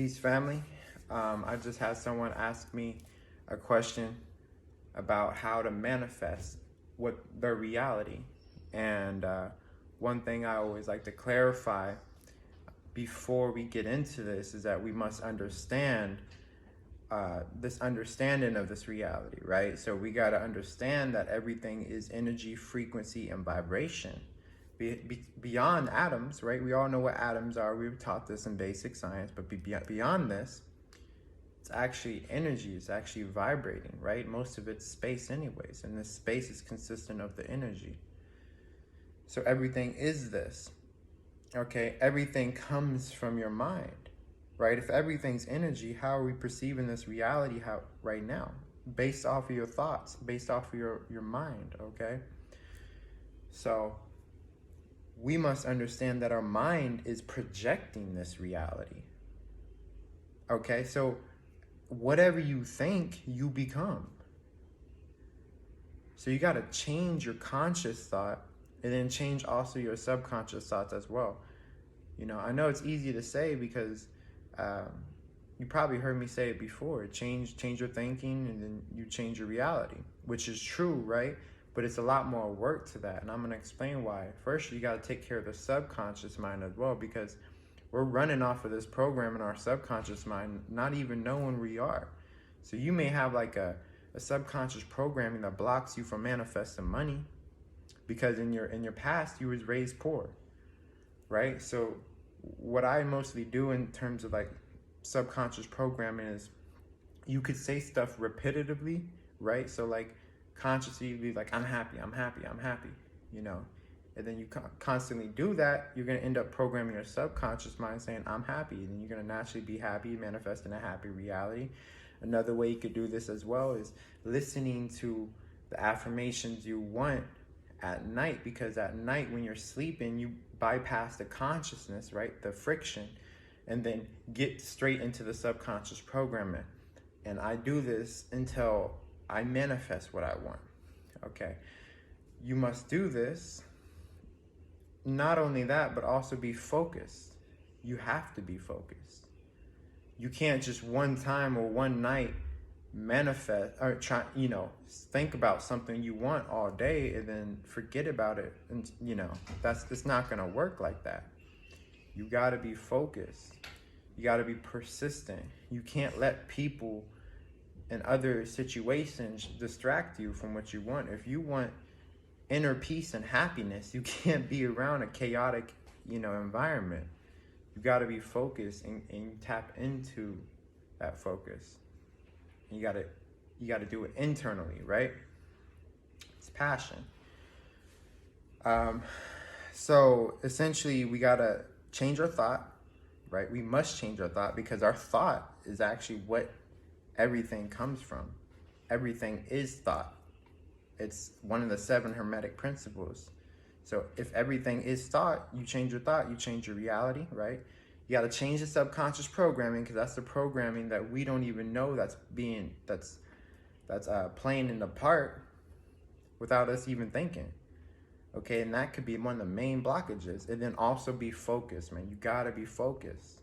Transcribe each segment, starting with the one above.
Peace, family. I just had someone ask me a question about how to manifest what their reality. And one thing I always like to clarify before we get into this is that we must understand this understanding of this reality, right? So we got to understand that everything is energy, frequency, and vibration. Beyond atoms, right? We all know what atoms are. We've taught this in basic science, but beyond this, it's actually energy. It's actually vibrating, right? Most of it's space anyways, and this space is consistent of the energy. So everything is this, okay? Everything comes from your mind, right? If everything's energy, how are we perceiving this reality right now? Based off of your thoughts, based off of your mind, okay? So we must understand that our mind is projecting this reality. Okay, so whatever you think, you become. So you got to change your conscious thought and then change also your subconscious thoughts as well. You know, I know it's easy to say because you probably heard me say it before. Change your thinking and then you change your reality, which is true, right? But it's a lot more work to that, and I'm going to explain why. First, you got to take care of the subconscious mind as well, because we're running off of this program in our subconscious mind, not even knowing where we are. So you may have like a subconscious programming that blocks you from manifesting money because in your past you was raised poor, right? So what I mostly do in terms of like subconscious programming is you could say stuff repetitively, right? So like consciously be like, I'm happy, you know, and then you constantly do that, you're going to end up programming your subconscious mind saying, I'm happy, and then you're going to naturally be happy, manifesting a happy reality. Another way you could do this as well is listening to the affirmations you want at night, because at night when you're sleeping, you bypass the consciousness, right, the friction, and then get straight into the subconscious programming. And I do this until I manifest what I want, okay? You must do this. Not only that, but also be focused. You have to be focused. You can't just one time or one night manifest or try, you know, think about something you want all day and then forget about it. And, you know, it's not going to work like that. You got to be focused. You got to be persistent. You can't let people and other situations distract you from what you want. If you want inner peace and happiness, you can't be around a chaotic, you know, environment. You got to be focused and tap into that focus. You got to do it internally, right? It's passion. So essentially, we got to change our thought, right? We must change our thought, because our thought is actually what everything comes from. Everything is thought. It's one of the 7 hermetic principles. So if everything is thought, you change your thought, you change your reality, right? You got to change the subconscious programming, because that's the programming that we don't even know that's playing in the part without us even thinking. Okay, and that could be one of the main blockages. And then also be focused, man. You got to be focused.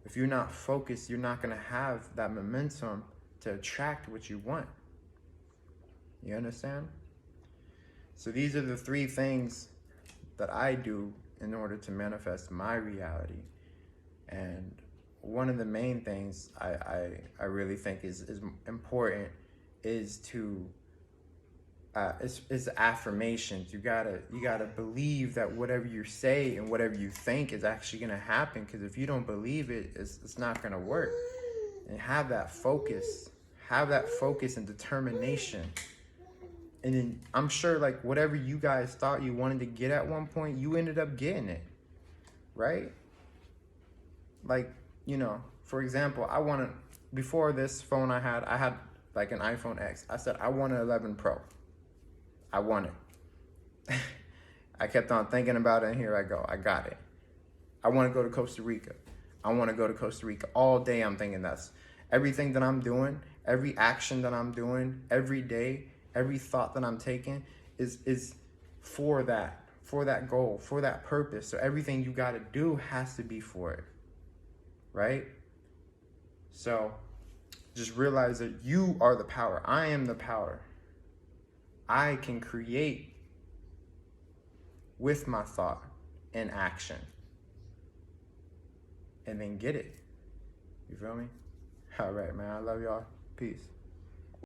If you're not focused, you're not going to have that momentum to attract what you want. You understand? So these are the 3 things that I do in order to manifest my reality. And one of the main things I really think is important is to is affirmations. You gotta believe that whatever you say and whatever you think is actually gonna happen. Because if you don't believe it, it's not gonna work. And have that focus and determination. And then I'm sure, like, whatever you guys thought you wanted to get at one point, you ended up getting it, right? Like, you know, for example, before this phone I had like an iPhone X. I said, I want an 11 Pro. I want it. I kept on thinking about it, and here I go. I got it. I want to go to Costa Rica. I want to go to Costa Rica. All day I'm thinking that's everything that I'm doing, every action that I'm doing, every day, every thought that I'm taking is for that goal, for that purpose. So everything you got to do has to be for it, right? So just realize that you are the power. I am the power. I can create with my thought and action. And then get it. You feel me? All right, man. I love y'all. Peace.